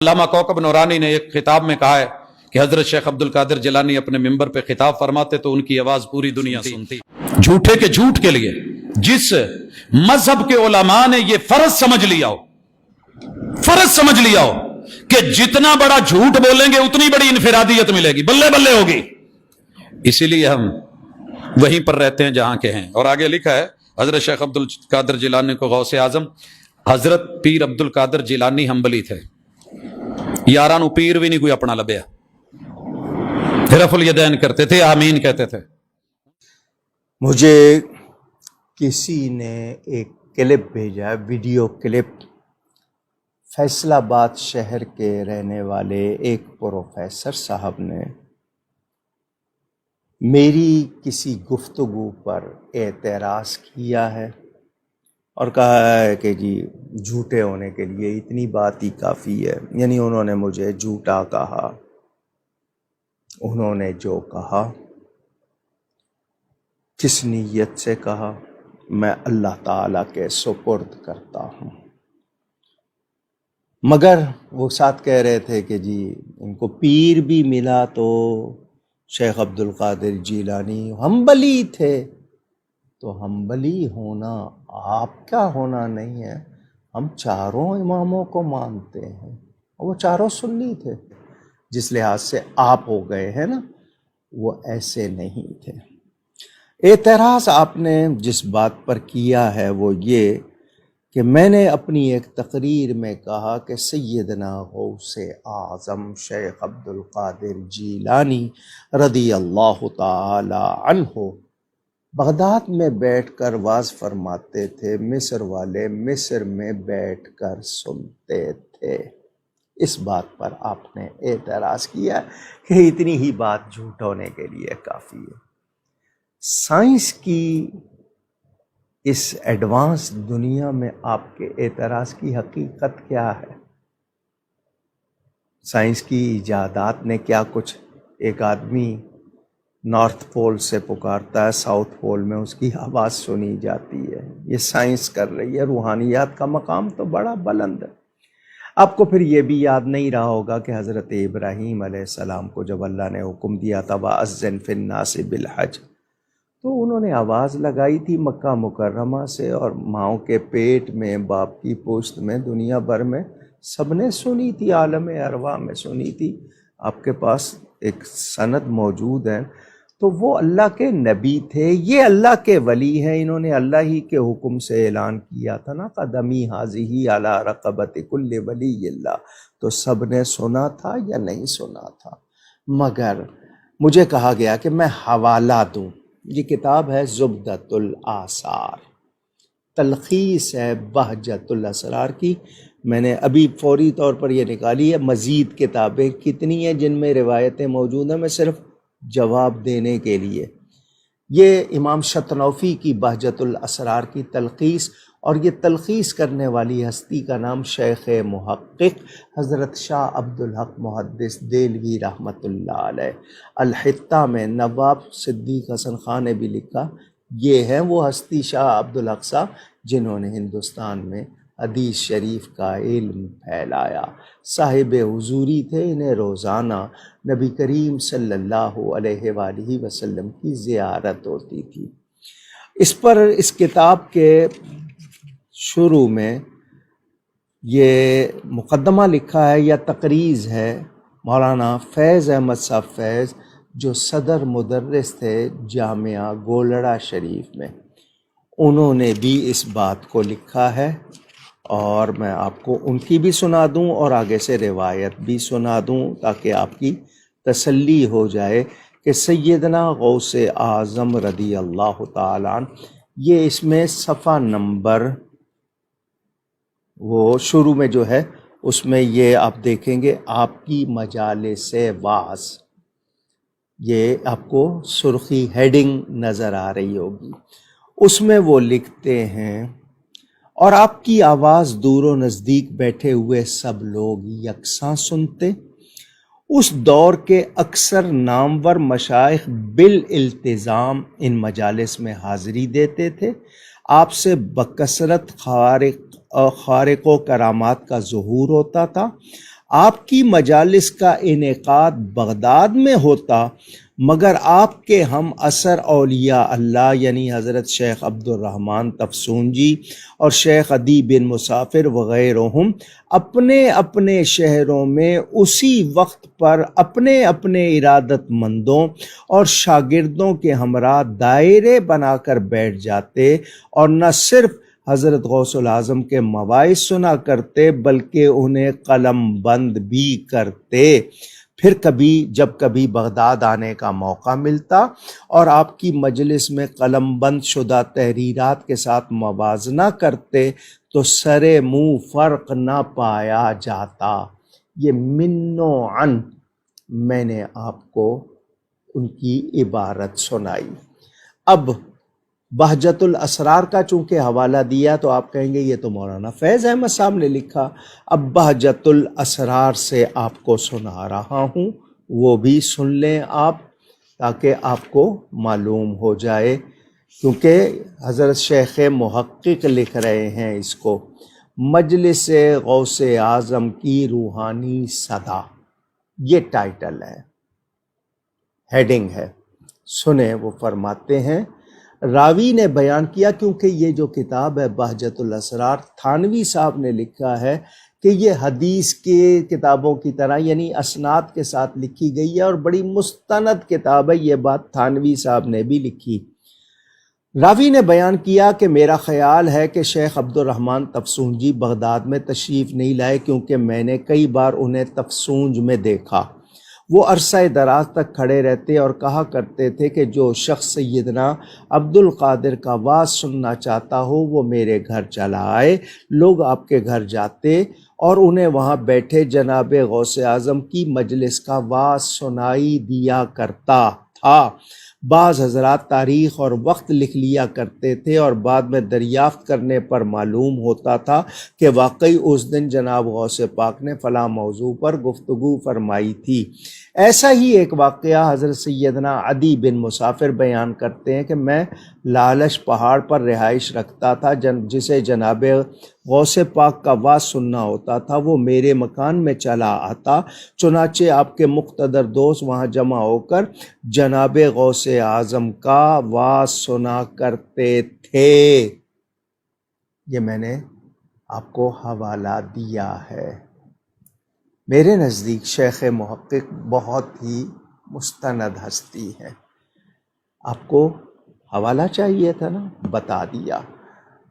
علامہ کوکب نورانی نے ایک خطاب میں کہا ہے کہ حضرت شیخ عبد القادر جیلانی اپنے ممبر پہ خطاب فرماتے تو ان کی آواز پوری دنیا سنتی۔ جھوٹے کے جھوٹ کے لیے جس مذہب کے علماء نے یہ فرض سمجھ لیا ہو کہ جتنا بڑا جھوٹ بولیں گے اتنی بڑی انفرادیت ملے گی، بلے بلے ہوگی، اسی لیے ہم وہیں پر رہتے ہیں جہاں کے ہیں۔ اور آگے لکھا ہے حضرت شیخ عبد القادر جیلانی کو غوث اعظم حضرت پیر عبد القادر جیلانی حنبلی تھے، یاراں نو پیر بھی نہیں کوئی اپنا لبیا، رفع الیدین کرتے تھے، آمین کہتے تھے۔ مجھے کسی نے ایک کلپ بھیجا، ویڈیو کلپ، فیصل آباد شہر کے رہنے والے ایک پروفیسر صاحب نے میری کسی گفتگو پر اعتراض کیا ہے اور کہا ہے کہ جی جھوٹے ہونے کے لیے اتنی بات ہی کافی ہے۔ یعنی انہوں نے مجھے جھوٹا کہا، انہوں نے جو کہا کس نیت سے کہا میں اللہ تعالیٰ کے سپرد کرتا ہوں، مگر وہ ساتھ کہہ رہے تھے کہ جی ان کو پیر بھی ملا تو شیخ عبد القادر جیلانی حنبلی تھے، تو حنبلی ہونا آپ کا ہونا نہیں ہے، ہم چاروں اماموں کو مانتے ہیں، وہ چاروں سنی تھے، جس لحاظ سے آپ ہو گئے ہیں نا، وہ ایسے نہیں تھے۔ اعتراض آپ نے جس بات پر کیا ہے وہ یہ کہ میں نے اپنی ایک تقریر میں کہا کہ سیدنا غوث اعظم شیخ عبد القادر جیلانی رضی اللہ تعالی عنہ بغداد میں بیٹھ کر واز فرماتے تھے، مصر والے مصر میں بیٹھ کر سنتے تھے۔ اس بات پر آپ نے اعتراض کیا کہ اتنی ہی بات جھوٹ ہونے کے لیے کافی ہے۔ سائنس کی اس ایڈوانس دنیا میں آپ کے اعتراض کی حقیقت کیا ہے؟ سائنس کی ایجادات نے کیا کچھ، ایک آدمی نارتھ پول سے پکارتا ہے، ساؤتھ پول میں اس کی آواز سنی جاتی ہے، یہ سائنس کر رہی ہے۔ روحانیات کا مقام تو بڑا بلند ہے۔ آپ کو پھر یہ بھی یاد نہیں رہا ہوگا کہ حضرت ابراہیم علیہ السلام کو جب اللہ نے حکم دیا تھا وَأَذِّن فِي النَّاسِ بِالْحَجِّ، تو انہوں نے آواز لگائی تھی مکہ مکرمہ سے، اور ماؤں کے پیٹ میں، باپ کی پشت میں، دنیا بھر میں سب نے سنی تھی، عالم ارواح میں سنی تھی۔ آپ کے پاس ایک سند موجود ہے، تو وہ اللہ کے نبی تھے، یہ اللہ کے ولی ہیں، انہوں نے اللہ ہی کے حکم سے اعلان کیا تھا نا، قدمی حاضی علی رقبت کل ولی اللہ، تو سب نے سنا تھا یا نہیں سنا تھا؟ مگر مجھے کہا گیا کہ میں حوالہ دوں، یہ کتاب ہے زبدۃ الآثار، تلخیص ہے بہجت الاسرار کی، میں نے ابھی فوری طور پر یہ نکالی ہے، مزید کتابیں کتنی ہیں جن میں روایتیں موجود ہیں، میں صرف جواب دینے کے لیے۔ یہ امام شطنوفی کی بہجت الاسرار کی تلخیص، اور یہ تلخیص کرنے والی ہستی کا نام شیخ محقق حضرت شاہ عبد الحق محدث دہلوی رحمۃ اللہ علیہ، الحطہ میں نواب صدیق حسن خان نے بھی لکھا، یہ ہیں وہ ہستی شاہ عبد الحق صاحب جنہوں نے ہندوستان میں حدیث شریف کا علم پھیلایا، صاحب حضوری تھے، انہیں روزانہ نبی کریم صلی اللہ علیہ وآلہ وسلم کی زیارت ہوتی تھی۔ اس کتاب کے شروع میں یہ مقدمہ لکھا ہے یا تقریض ہے مولانا فیض احمد صاحب فیض، جو صدر مدرس تھے جامعہ گولڑا شریف میں، انہوں نے بھی اس بات کو لکھا ہے، اور میں آپ کو ان کی بھی سنا دوں اور آگے سے روایت بھی سنا دوں تاکہ آپ کی تسلی ہو جائے کہ سیدنا غوث اعظم رضی اللہ تعالیٰ عنہ، یہ اس میں صفحہ نمبر وہ شروع میں جو ہے اس میں یہ آپ دیکھیں گے، آپ کی مجالس وعظ، یہ آپ کو سرخی ہیڈنگ نظر آ رہی ہوگی، اس میں وہ لکھتے ہیں، اور آپ کی آواز دور و نزدیک بیٹھے ہوئے سب لوگ یکساں سنتے، اس دور کے اکثر نامور مشائخ بالالتزام ان مجالس میں حاضری دیتے تھے، آپ سے بکثرت خوارق و کرامات کا ظہور ہوتا تھا، آپ کی مجالس کا انعقاد بغداد میں ہوتا مگر آپ کے ہم اثر اولیاء اللہ یعنی حضرت شیخ عبد الرحمن تفسونجی اور شیخ عدی بن مسافر وغیرہم اپنے اپنے شہروں میں اسی وقت پر اپنے اپنے ارادت مندوں اور شاگردوں کے ہمراہ دائرے بنا کر بیٹھ جاتے اور نہ صرف حضرت غوث العظم کے مواعظ سنا کرتے بلکہ انہیں قلم بند بھی کرتے۔ پھر جب کبھی بغداد آنے کا موقع ملتا اور آپ کی مجلس میں قلم بند شدہ تحریرات کے ساتھ موازنہ کرتے تو سر منہ فرق نہ پایا جاتا۔ یہ من و عن میں نے آپ کو ان کی عبارت سنائی۔ اب بہجت الاسرار کا چونکہ حوالہ دیا تو آپ کہیں گے یہ تو مولانا فیض احمد صاحب نے لکھا۔ اب بہجت الاسرار سے آپ کو سنا رہا ہوں، وہ بھی سن لیں آپ تاکہ آپ کو معلوم ہو جائے، کیونکہ حضرت شیخ محقق لکھ رہے ہیں اس کو۔ مجلس غوث اعظم کی روحانی صدا، یہ ٹائٹل ہے، ہیڈنگ ہے۔ سنیں، وہ فرماتے ہیں، راوی نے بیان کیا، کیونکہ یہ جو کتاب ہے بہجت الاسرار تھانوی صاحب نے لکھا ہے کہ یہ حدیث کے کتابوں کی طرح یعنی اسناد کے ساتھ لکھی گئی ہے اور بڑی مستند کتاب ہے، یہ بات تھانوی صاحب نے بھی لکھی۔ راوی نے بیان کیا کہ میرا خیال ہے کہ شیخ عبد الرحمن تفسونجی بغداد میں تشریف نہیں لائے، کیونکہ میں نے کئی بار انہیں تفسونج میں دیکھا۔ وہ عرصہ دراز تک کھڑے رہتے اور کہا کرتے تھے کہ جو شخص سیدنا عبد القادر کا وعظ سننا چاہتا ہو وہ میرے گھر چلا آئے۔ لوگ آپ کے گھر جاتے اور انہیں وہاں بیٹھے جناب غوث اعظم کی مجلس کا وعظ سنائی دیا کرتا تھا۔ بعض حضرات تاریخ اور وقت لکھ لیا کرتے تھے اور بعد میں دریافت کرنے پر معلوم ہوتا تھا کہ واقعی اس دن جناب غوث پاک نے فلاں موضوع پر گفتگو فرمائی تھی۔ ایسا ہی ایک واقعہ حضرت سیدنا عدی بن مسافر بیان کرتے ہیں کہ میں لالش پہاڑ پر رہائش رکھتا تھا، جسے جناب غوث پاک کا وعظ سننا ہوتا تھا وہ میرے مکان میں چلا آتا، چنانچہ آپ کے مقتدر دوست وہاں جمع ہو کر جناب غوث اعظم کا وعظ سنا کرتے تھے۔ یہ میں نے آپ کو حوالہ دیا ہے۔ میرے نزدیک شیخ محقق بہت ہی مستند ہستی ہے، آپ کو حوالہ چاہیے تھا نا، بتا دیا۔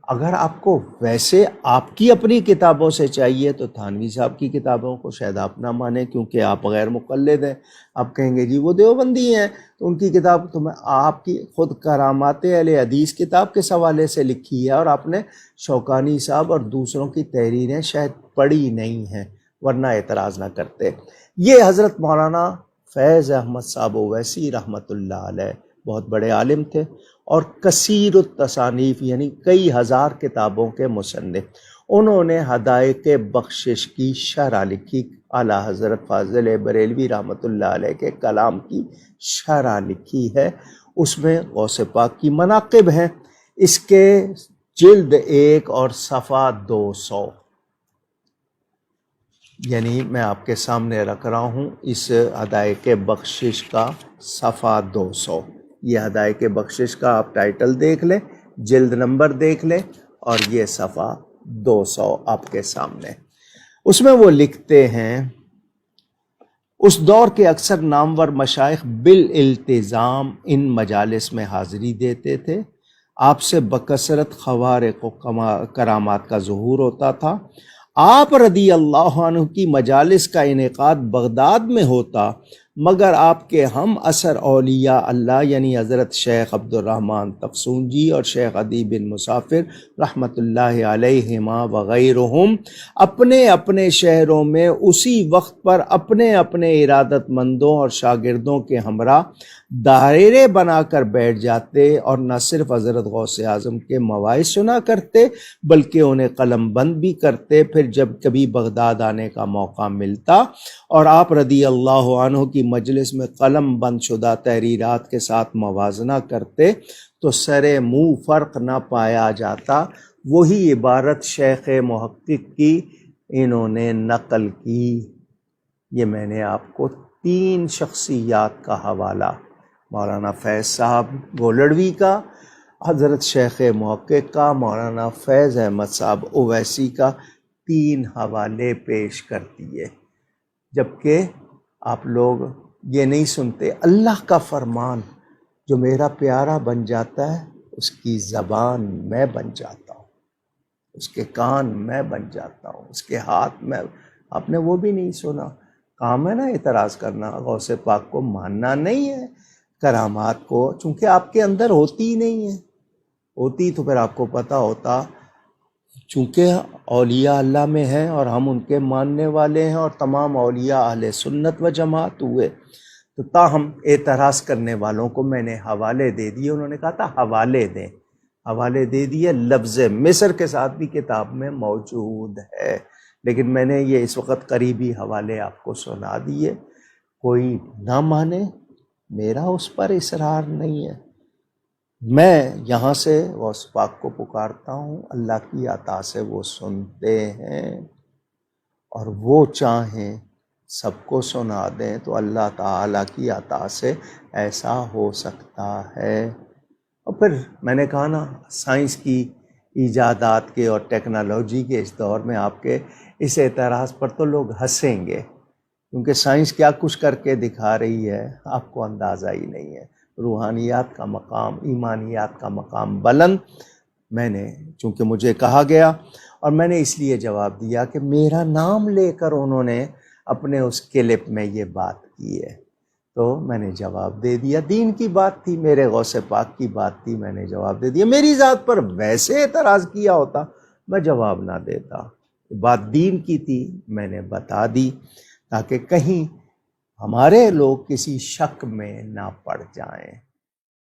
اگر آپ کو ویسے آپ کی اپنی کتابوں سے چاہیے تو تھانوی صاحب کی کتابوں کو شاید آپ نہ مانیں، کیونکہ آپ غیر مقلد ہیں، آپ کہیں گے جی وہ دیوبندی ہیں تو ان کی کتاب تو میں آپ کی خود کرامات اہل حدیث کتاب کس حوالے سے لکھی ہے اور آپ نے شوکانی صاحب اور دوسروں کی تحریریں شاید پڑھی نہیں ہیں، ورنہ اعتراض نہ کرتے۔ یہ حضرت مولانا فیض احمد صاحب اویسی رحمۃ اللہ علیہ بہت بڑے عالم تھے اور کثیر التصانیف یعنی کئی ہزار کتابوں کے مصنف۔ انہوں نے حدائق بخشش کی شرح لکھی، اعلیٰ حضرت فاضل بریلوی رحمۃ اللہ علیہ کے کلام کی شرح لکھی ہے، اس میں غوث پاک کی مناقب ہیں۔ اس کے جلد 1 اور صفحہ 200، یعنی میں آپ کے سامنے رکھ رہا ہوں اس حدائق بخشش کا صفحہ 200۔ یہ حدائق بخشش کا آپ ٹائٹل دیکھ لیں، جلد نمبر دیکھ لیں اور یہ صفحہ 200 آپ کے سامنے۔ اس میں وہ لکھتے ہیں، اس دور کے اکثر نامور مشائخ بالالتزام ان مجالس میں حاضری دیتے تھے۔ آپ سے بکثرت خوارق و کرامات کا ظہور ہوتا تھا۔ آپ رضی اللہ عنہ کی مجالس کا انعقاد بغداد میں ہوتا، مگر آپ کے ہم اثر اولیاء اللہ یعنی حضرت شیخ عبد الرحمن تفسونجی اور شیخ عدی بن مسافر رحمۃ اللہ علیہما وغیرہم اپنے اپنے شہروں میں اسی وقت پر اپنے اپنے ارادت مندوں اور شاگردوں کے ہمراہ دائرے بنا کر بیٹھ جاتے اور نہ صرف حضرت غوث اعظم کے مواعظ سنا کرتے بلکہ انہیں قلم بند بھی کرتے۔ پھر جب کبھی بغداد آنے کا موقع ملتا اور آپ رضی اللہ عنہ کی مجلس میں قلم بند شدہ تحریرات کے ساتھ موازنہ کرتے تو سر منہ فرق نہ پایا جاتا۔ وہی عبارت شیخ محقق کی انہوں نے نقل کی۔ یہ میں نے آپ کو 3 شخصیات کا حوالہ، مولانا فیض صاحب گولڑوی کا، حضرت شیخ محقق کا، مولانا فیض احمد صاحب اویسی کا، 3 حوالے پیش کر دیے، جبکہ آپ لوگ یہ نہیں سنتے۔ اللہ کا فرمان جو میرا پیارا بن جاتا ہے اس کی زبان میں بن جاتا ہوں، اس کے کان میں بن جاتا ہوں، اس کے ہاتھ میں۔ آپ نے وہ بھی نہیں سنا۔ کام ہے نا اعتراض کرنا، غوث پاک کو ماننا نہیں ہے، کرامات کو، چونکہ آپ کے اندر ہوتی ہی نہیں ہے۔ ہوتی تو پھر آپ کو پتہ ہوتا، چونکہ اولیاء اللہ میں ہیں اور ہم ان کے ماننے والے ہیں، اور تمام اولیاء اہل سنت و جماعت ہوئے، تو تاہم اعتراض کرنے والوں کو میں نے حوالے دے دیے۔ انہوں نے کہا تھا حوالے دیں، حوالے دے دیے، لفظ مصر کے ساتھ بھی کتاب میں موجود ہے، لیکن میں نے یہ اس وقت قریبی حوالے آپ کو سنا دیے۔ کوئی نہ مانے، میرا اس پر اصرار نہیں ہے۔ میں یہاں سے غوث پاک کو پکارتا ہوں، اللہ کی عطا سے وہ سنتے ہیں، اور وہ چاہیں سب کو سنا دیں تو اللہ تعالیٰ کی عطا سے ایسا ہو سکتا ہے۔ اور پھر میں نے کہا نا، سائنس کی ایجادات کے اور ٹیکنالوجی کے اس دور میں آپ کے اس اعتراض پر تو لوگ ہنسیں گے، کیونکہ سائنس کیا کچھ کر کے دکھا رہی ہے آپ کو اندازہ ہی نہیں ہے۔ روحانیات کا مقام، ایمانیات کا مقام بلند، میں نے چونکہ مجھے کہا گیا، اور میں نے اس لیے جواب دیا کہ میرا نام لے کر انہوں نے اپنے اس کلپ میں یہ بات کی ہے، تو میں نے جواب دے دیا۔ دین کی بات تھی، میرے غوث پاک کی بات تھی، میں نے جواب دے دیا۔ میری ذات پر ویسے اعتراض کیا ہوتا میں جواب نہ دیتا، بات دین کی تھی، میں نے بتا دی تاکہ کہیں ہمارے لوگ کسی شک میں نہ پڑ جائیں۔